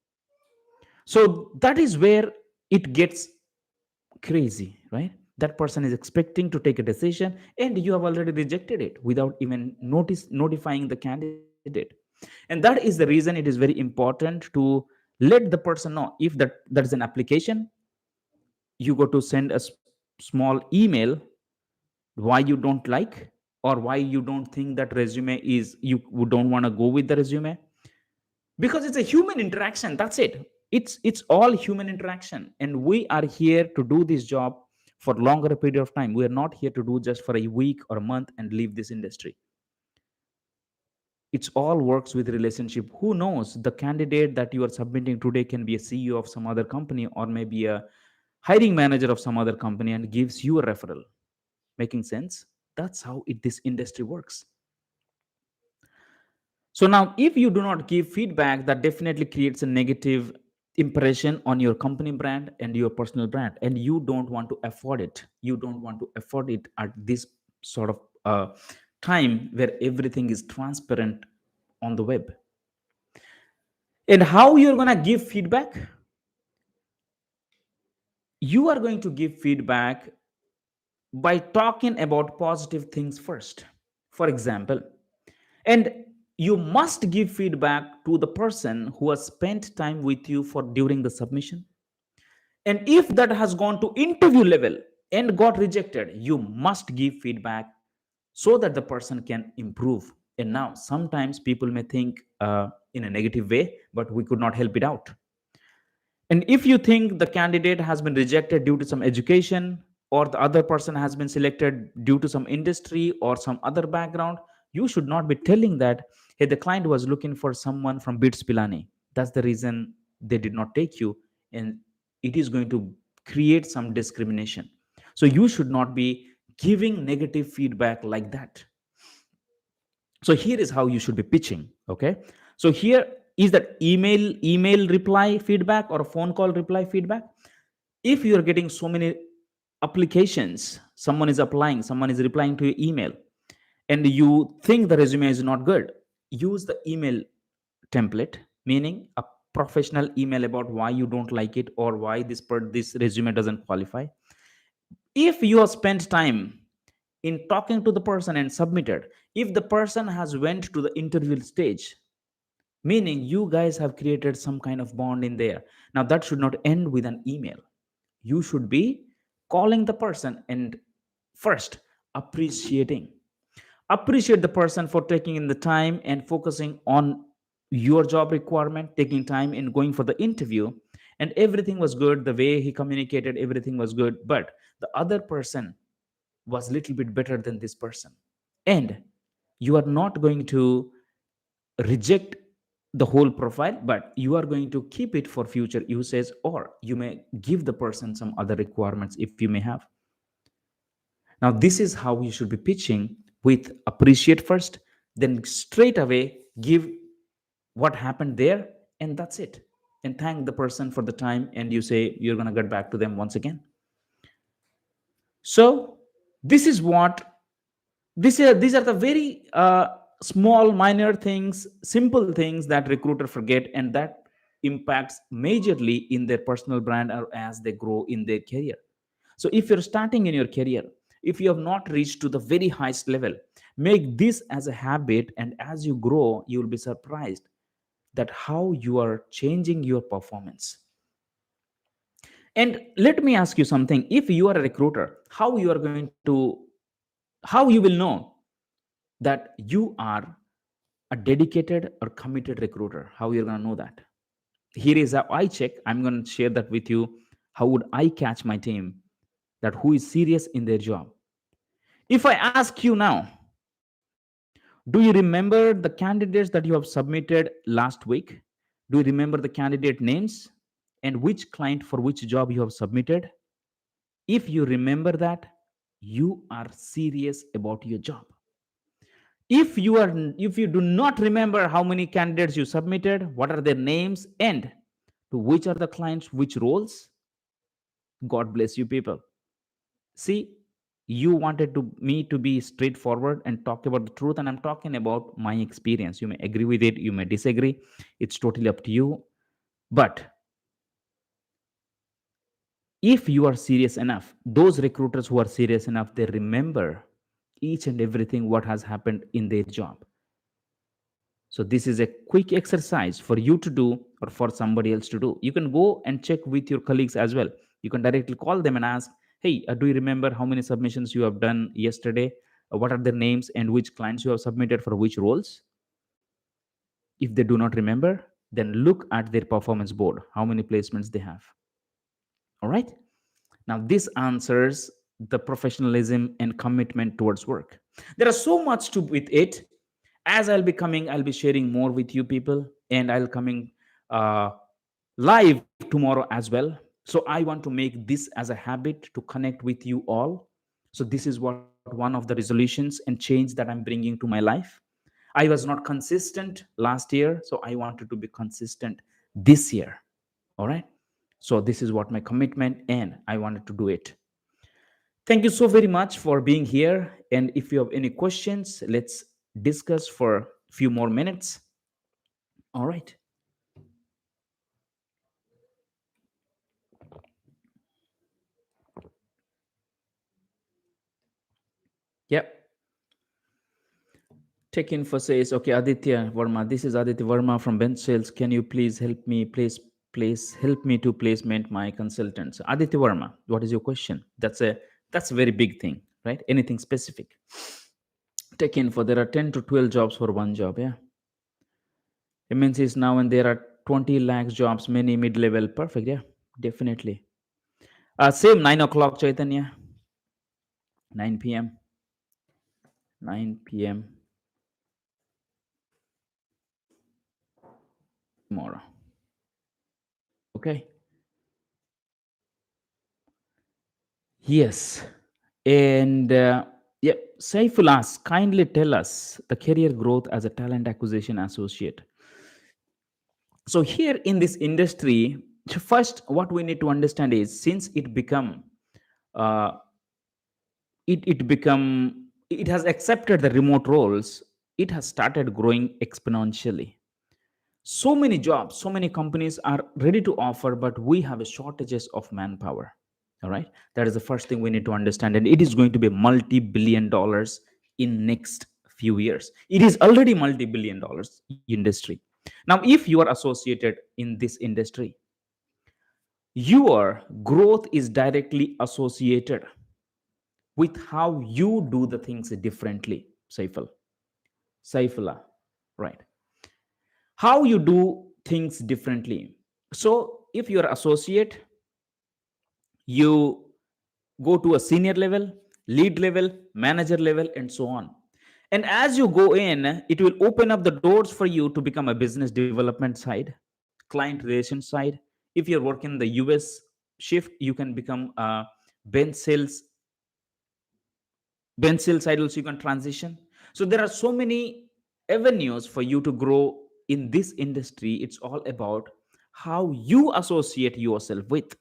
So that is where it gets crazy, right? That person is expecting to take a decision, and you have already rejected it without even notifying the candidate. And that is the reason it is very important to let the person know. If that is an application, you go to send a small email why you don't like, or why you don't think that resume is, you don't want to go with the resume, because it's a human interaction. That's it. It's all human interaction, and we are here to do this job for longer period of time. We are not here to do just for a week or a month and leave this industry. It's all works with relationship. Who knows, the candidate that you are submitting today can be a CEO of some other company, or maybe a hiring manager of some other company, and gives you a referral. Making sense? That's how this industry works. So now, if you do not give feedback, that definitely creates a negative impression on your company brand and your personal brand, and you don't want to afford it. You don't want to afford it at this sort of time where everything is transparent on the web. And how you're going to give feedback? You are going to give feedback by talking about positive things first. For example, and you must give feedback to the person who has spent time with you for during the submission. And if that has gone to interview level and got rejected, you must give feedback so that the person can improve. And now sometimes people may think in a negative way, but we could not help it out. And if you think the candidate has been rejected due to some education, or the other person has been selected due to some industry or some other background, you should not be telling that, hey, the client was looking for someone from Bits Pilani. That's the reason they did not take you. And it is going to create some discrimination. So you should not be giving negative feedback like that. So here is how you should be pitching. Okay, so here is that email reply feedback or a phone call reply feedback. If you are getting so many applications, someone is applying, someone is replying to your email, and you think the resume is not good, use the email template, meaning a professional email about why you don't like it, or why this resume doesn't qualify. If you have spent time in talking to the person and submitted, if the person has went to the interview stage, meaning you guys have created some kind of bond in there. Now that should not end with an email. You should be calling the person and first appreciate the person for taking in the time and focusing on your job requirement, taking time in going for the interview, and everything was good. The way he communicated, everything was good, but the other person was a little bit better than this person. And you are not going to reject the whole profile, but you are going to keep it for future usage, or you may give the person some other requirements if you may have. Now this is how you should be pitching, with appreciate first, then straight away give what happened there, and that's it. And thank the person for the time, and you say you're going to get back to them once again. So this is what these are the very small minor things, simple things that recruiter forget, and that impacts majorly in their personal brand or as they grow in their career. So if you're starting in your career, if you have not reached to the very highest level, make this as a habit, and as you grow, you will be surprised that how you are changing your performance. And let me ask you something. If you are a recruiter, how you are going to, how you will know that you are a dedicated or committed recruiter? How you're going to know that? Here is how I check. I'm going to share that with you. How would I catch my team that who is serious in their job? If I ask you now, do you remember the candidates that you have submitted last week? Do you remember the candidate names and which client for which job you have submitted? If you remember that, you are serious about your job. If you do not remember how many candidates you submitted, what are their names, and to which are the clients, which roles, God bless you people. See, you wanted to me to be straightforward and talk about the truth, and I'm talking about my experience. You may agree with it, you may disagree. It's totally up to you. But if you are serious enough, those recruiters who are serious enough, they remember each and everything what has happened in their job. So this is a quick exercise for you to do or for somebody else to do. You can go and check with your colleagues as well. You can directly call them and ask, hey, do you remember how many submissions you have done yesterday? What are their names and which clients you have submitted for which roles? If they do not remember, then look at their performance board, how many placements they have. All right. Now, this answers the professionalism and commitment towards work. There are so much to with it. As I'll be coming, I'll be sharing more with you people, and I'll coming uh, live tomorrow as well. So I want to make this as a habit to connect with you all. So this is what one of the resolutions and change that I'm bringing to my life. I was not consistent last year, so I wanted to be consistent this year. All right. So this is what my commitment, and I wanted to do it. Thank you so very much for being here. And if you have any questions, let's discuss for a few more minutes. All right. Yep. Tech Info says, okay, Aditya Verma, this is Aditya Verma from Bench Sales. Can you please help me help me to placement my consultants? Aditya Verma, what is your question? That's a very big thing, right? Anything specific? Tech Info, there are 10 to 12 jobs for one job, yeah. MNCs now, and there are 20 lakhs jobs, many mid-level. Perfect, yeah, definitely. Same 9 o'clock, Chaitanya. 9 p.m. 9 p.m. tomorrow. Okay. Yes. And yeah, Saiful asks, kindly tell us the career growth as a talent acquisition associate. So here in this industry, first what we need to understand is since uh, it has accepted the remote roles, it has started growing exponentially. So many jobs, so many companies are ready to offer, but we have a shortages of manpower. All right, that is the first thing we need to understand, and it is going to be multi-billion dollars in next few years. It is already multi-billion dollars industry. Now if you are associated in this industry, your growth is directly associated with how you do the things differently. Saifullah, right? How you do things differently. So if you're associate, you go to a senior level, lead level, manager level, and so on. And as you go in, it will open up the doors for you to become a business development side, client relation side. If you're working the US shift, you can become a bench sales side also, you can transition. So there are so many avenues for you to grow in this industry. It's all about how you associate yourself with.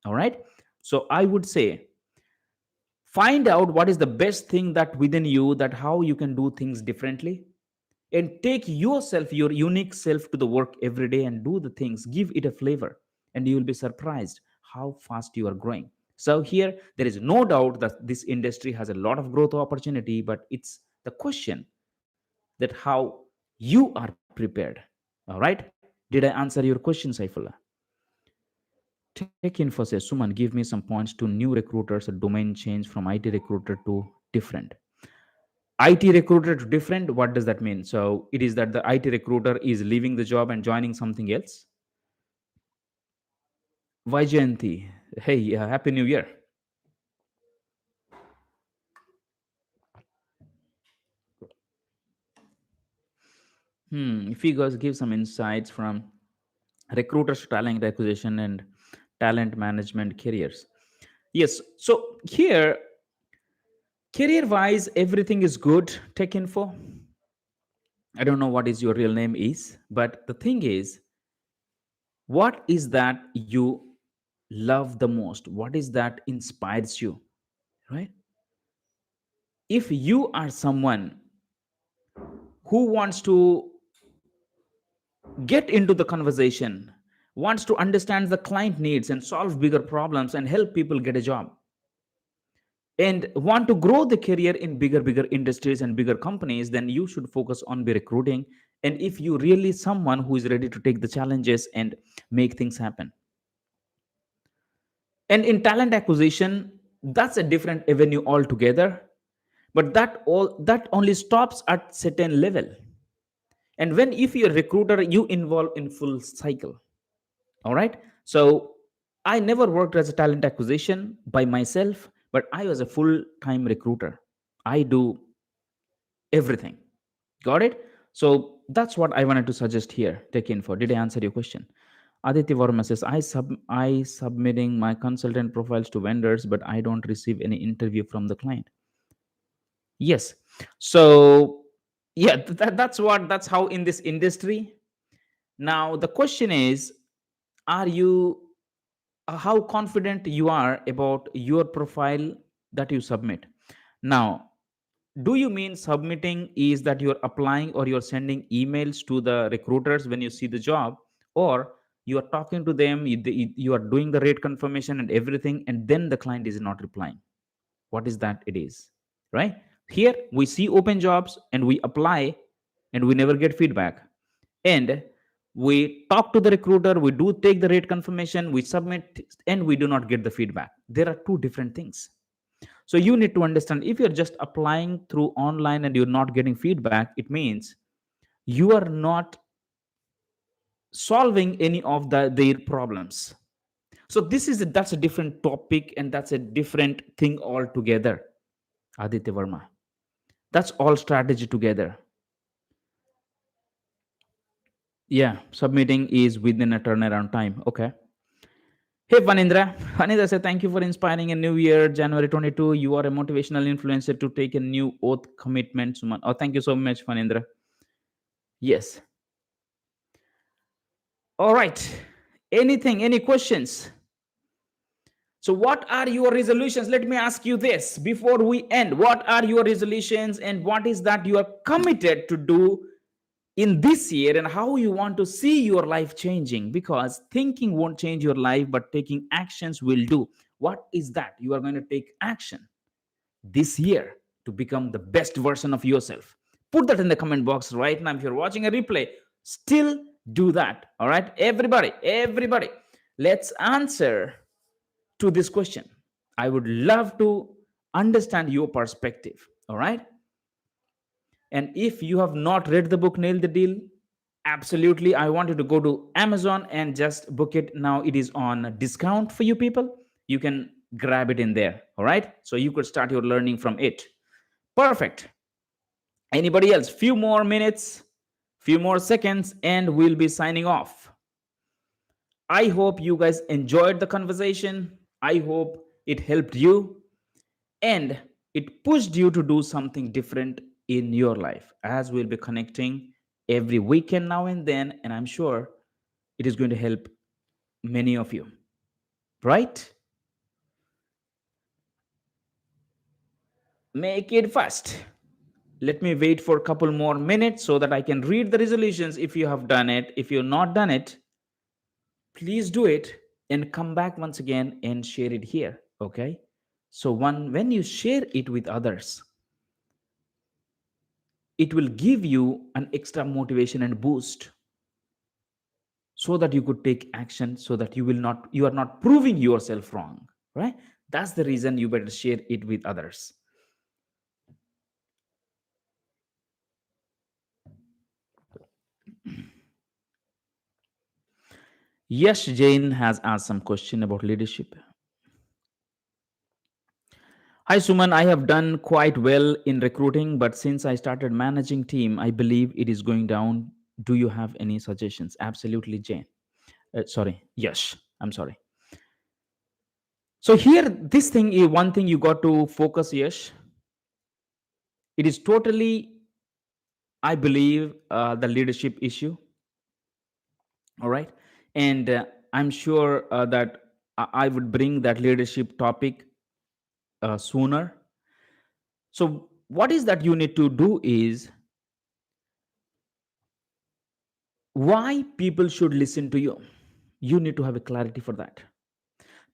All right. So I would say find out what is the best thing that within you, that how you can do things differently. and take yourself, your unique self, to the work every day and do the things, give it a flavor, and you will be surprised how fast you are growing. So here there is no doubt that this industry has a lot of growth opportunity, but it's the question that how you are prepared. All right, did I answer your question, Saifullah? Tech Info says, Suman, give me some points to new recruiters, a domain change from IT recruiter to different. IT recruiter to different, what does that mean? So it is that the IT recruiter is leaving the job and joining something else. Vaijayanti, hey, happy new year. If you guys give some insights from recruiters to talent acquisition and talent management careers. Yes, so here, career wise, everything is good. Tech Info, I don't know what is your real name is, but the thing is, what is that you love the most? What is that inspires you, right? If you are someone who wants to get into the conversation, wants to understand the client needs and solve bigger problems and help people get a job, and want to grow the career in bigger industries and bigger companies, then you should focus on be recruiting. And if you really someone who is ready to take the challenges and make things happen. And in talent acquisition, that's a different avenue altogether, but that only stops at certain level. And when if you're a recruiter, you involve in full cycle. All right, so I never worked as a talent acquisition by myself, but I was a full time recruiter. I do everything. Got it? So that's what I wanted to suggest here. Take info. Did I answer your question? Aditya Varma says, I submitting my consultant profiles to vendors, but I don't receive any interview from the client. Yes. So yeah, that's how in this industry. Now the question is, are you how confident you are about your profile that you submit? Now, do you mean submitting is that you're applying or you're sending emails to the recruiters when you see the job, or you are talking to them, you are doing the rate confirmation and everything, and then the client is not replying? What is that? It is right here. We see open jobs and we apply and we never get feedback, and we talk to the recruiter, we do take the rate confirmation, we submit, and we do not get the feedback. There are two different things. So you need to understand, if you're just applying through online and you're not getting feedback, it means you are not solving any of their problems. So that's a different topic and that's a different thing altogether. Aditya Verma, that's all strategy together. Yeah, submitting is within a turnaround time. Okay. Hey, Vanindra. Vanindra said, thank you for inspiring a new year, January 22. You are a motivational influencer to take a new oath commitment, Suman. Oh, thank you so much, Vanindra. Yes. All right. Anything, any questions? So, what are your resolutions? Let me ask you this before we end. What are your resolutions and what is that you are committed to do in this year, and how you want to see your life changing? Because thinking won't change your life, but taking actions will do. What is that you are going to take action this year to become the best version of yourself? Put that in the comment box right now. If you're watching a replay, still do that. All right, everybody, let's answer to this question. I would love to understand your perspective. All right, and if you have not read the book Nail the Deal, absolutely, I want you to go to Amazon and just book it now. It is on discount for you people. You can grab it in there. All right, so you could start your learning from it. Perfect. Anybody else? Few more minutes, few more seconds, and we'll be signing off. I hope you guys enjoyed the conversation. I hope it helped you and it pushed you to do something different in your life, as we'll be connecting every weekend now and then. And I'm sure it is going to help many of you, right? Make it fast. Let me wait for a couple more minutes so that I can read the resolutions. If you have done it, if you've not done it, please do it and come back once again and share it here. Okay. So when you share it with others, it will give you an extra motivation and boost so that you could take action, so that you are not proving yourself wrong, right? That's the reason you better share it with others. Yes, Jane has asked some question about leadership. Hi Suman, I have done quite well in recruiting, but since I started managing team, I believe it is going down. Do you have any suggestions? Absolutely, Jane. Sorry, yes, I'm sorry. So here, this thing is one thing you got to focus. Yes, it is totally, I believe, the leadership issue. All right, and I'm sure that I would bring that leadership topic sooner. So what is that you need to do is why people should listen to you. You need to have a clarity for that.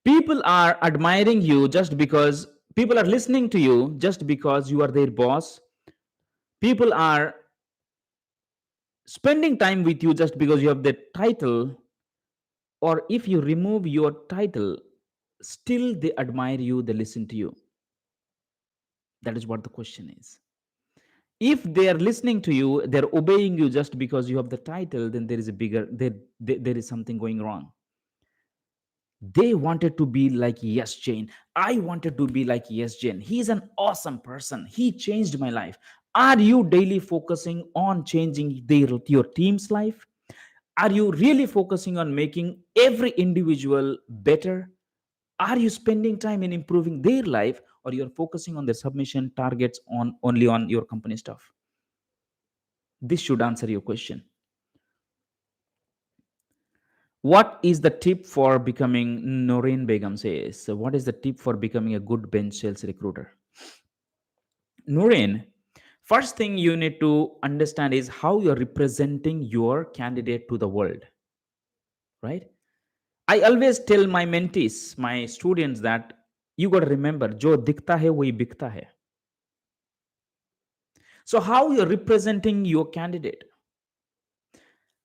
People are admiring you just because people are listening to you just because you are their boss. People are spending time with you just because you have the title, or if you remove your title, still they admire you, they listen to you. That is what the question is. If they are listening to you, they're obeying you just because you have the title, then there is a bigger there is something going wrong. They wanted to be like Yes Jane. I wanted to be like Yes Jane. He's an awesome person. He changed my life. Are you daily focusing on changing your team's life? Are you really focusing on making every individual better? Are you spending time in improving their life, or you're focusing on their submission targets on only on your company stuff? This should answer your question. What is the tip for becoming, Noreen Begum says, so what is the tip for becoming a good bench sales recruiter? Noreen, first thing you need to understand is how you're representing your candidate to the world, right? I always tell my mentees, my students, that you got to remember, jo dikta hai wahi bikta hai. So how you're representing your candidate?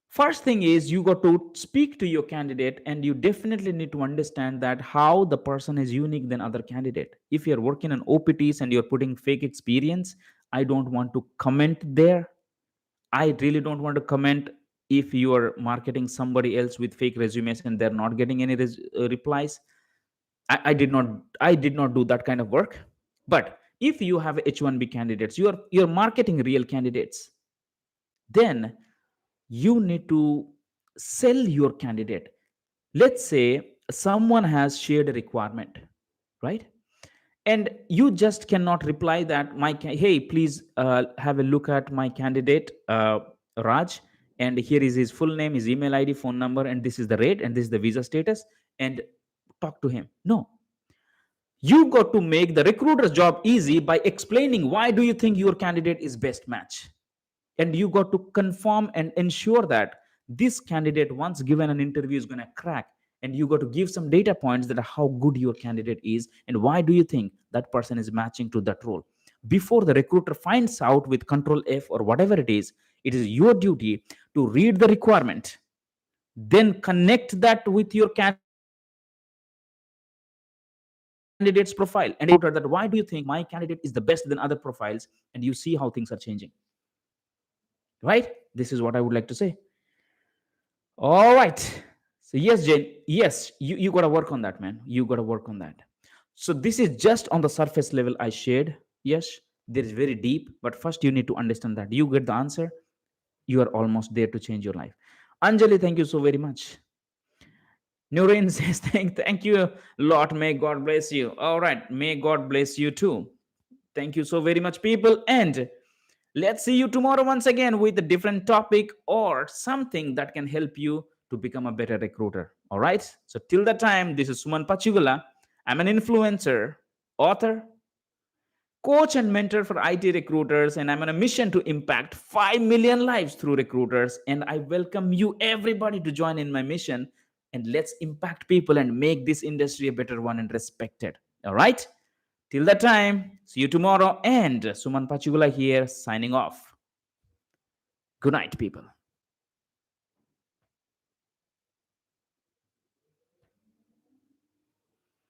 First thing is you got to speak to your candidate, and you definitely need to understand that how the person is unique than other candidate. If you're working on OPTs and you're putting fake experience, I don't want to comment there. I really don't want to comment if you are marketing somebody else with fake resumes and they're not getting any replies. I did not do that kind of work. But if you have H1B candidates, you're marketing real candidates, then you need to sell your candidate. Let's say someone has shared a requirement, right? And you just cannot reply that hey, please have a look at my candidate, Raj, and here is his full name, his email ID, phone number, and this is the rate, and this is the visa status, and talk to him. No, you got to make the recruiter's job easy by explaining why do you think your candidate is best match. And you got to confirm and ensure that this candidate, once given an interview, is going to crack. And you got to give some data points that are how good your candidate is and why do you think that person is matching to that role. Before the recruiter finds out with control F or whatever it is your duty to read the requirement, then connect that with your candidate's profile and explain to the recruiter that why do you think my candidate is the best than other profiles, and you see how things are changing. Right? This is what I would like to say. All right. So yes, Jane, yes, you got to work on that, man. You got to work on that. So this is just on the surface level I shared. Yes, there is very deep, but first you need to understand that you get the answer, you are almost there to change your life. Anjali, thank you so very much. Noreen says, thank you a lot. May God bless you. All right. May God bless you too. Thank you so very much, people. And let's see you tomorrow once again with a different topic or something that can help you to become a better recruiter. All right. So, till that time, this is Suman Pachigulla. I'm an influencer, author, coach and mentor for IT recruiters, and I'm on a mission to impact 5 million lives through recruiters. And I welcome you, everybody, to join in my mission. And let's impact people and make this industry a better one and respected. All right? Till that time, see you tomorrow. And Suman Pachigulla here, signing off. Good night, people.